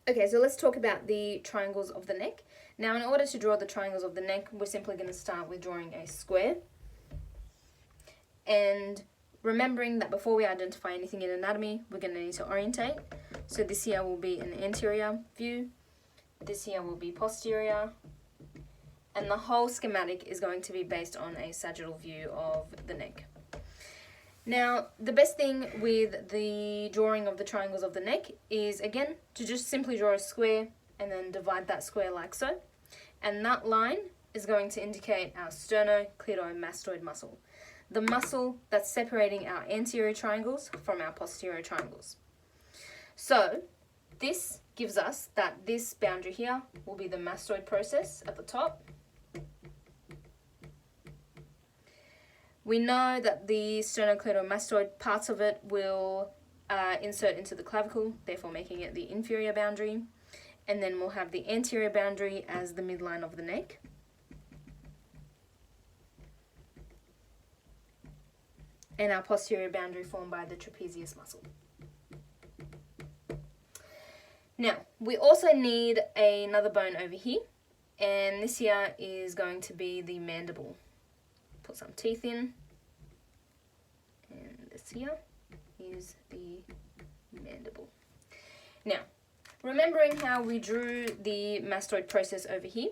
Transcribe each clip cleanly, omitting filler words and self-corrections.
Okay, so let's talk about the triangles of the neck. Now, in order to draw the triangles of the neck, we're simply going to start with drawing a square. And remembering that before we identify anything in anatomy, we're going to need to orientate. So this here will be an anterior view. This here will be posterior. And the whole schematic is going to be based on a sagittal view of the neck. Now, the best thing with the drawing of the triangles of the neck is, again, to just simply draw a square and then divide that square like so. And that line is going to indicate our sternocleidomastoid muscle, the muscle that's separating our anterior triangles from our posterior triangles. So, this gives us that this boundary here will be the mastoid process at the top. We know that the sternocleidomastoid parts of it will insert into the clavicle, therefore making it the inferior boundary. And then we'll have the anterior boundary as the midline of the neck. And our posterior boundary formed by the trapezius muscle. Now, we also need another bone over here, and this here is going to be the mandible. Put some teeth in, and this here is the mandible. Now, remembering how we drew the mastoid process over here,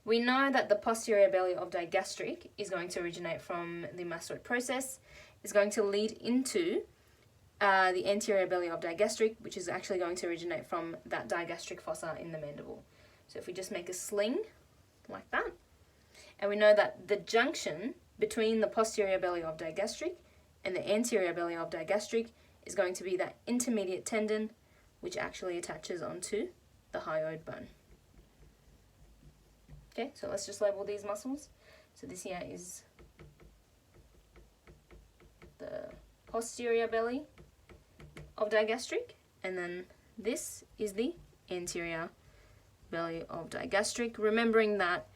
we know that the posterior belly of digastric is going to originate from the mastoid process, is going to lead into the anterior belly of digastric, which is actually going to originate from that digastric fossa in the mandible. So if we just make a sling like that, and we know that the junction between the posterior belly of digastric and the anterior belly of digastric is going to be that intermediate tendon, which actually attaches onto the hyoid bone. Okay, so let's just label these muscles. So this here is the posterior belly of digastric, and then this is the anterior belly of digastric, remembering that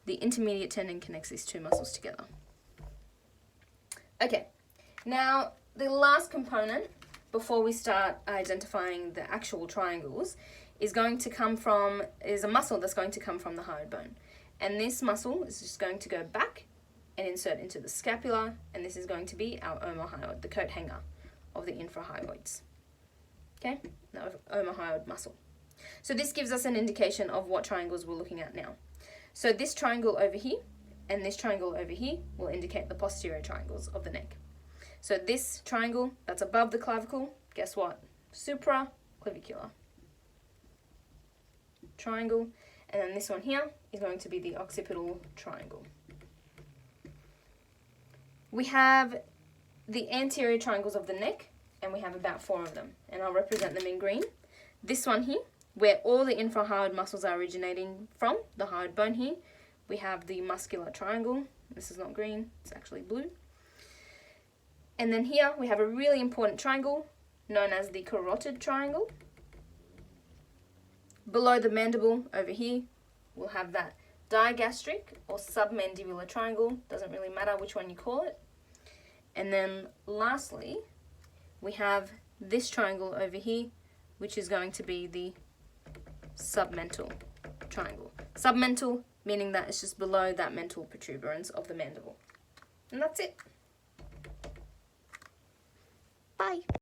the intermediate tendon connects these two muscles together. Okay, now the last component before we start identifying the actual triangles is a muscle that's going to come from the hyoid bone. And this muscle is just going to go back and insert into the scapula, and this is going to be our omohyoid, the coat hanger of the infrahyoids. Okay, the omohyoid muscle. So this gives us an indication of what triangles we're looking at now. So this triangle over here and this triangle over here will indicate the posterior triangles of the neck. So this triangle that's above the clavicle, guess what? Supraclavicular triangle. And then this one here is going to be the occipital triangle. We have the anterior triangles of the neck, and we have about 4 of them, and I'll represent them in green. This one here, where all the infrahyoid muscles are originating from, the hyoid bone here, we have the muscular triangle. This is not green, it's actually blue. And then here we have a really important triangle known as the carotid triangle. Below the mandible over here, we'll have that digastric or submandibular triangle. Doesn't really matter which one you call it. And then lastly, we have this triangle over here, which is going to be the submental triangle. Submental meaning that it's just below that mental protuberance of the mandible. And that's it. Bye.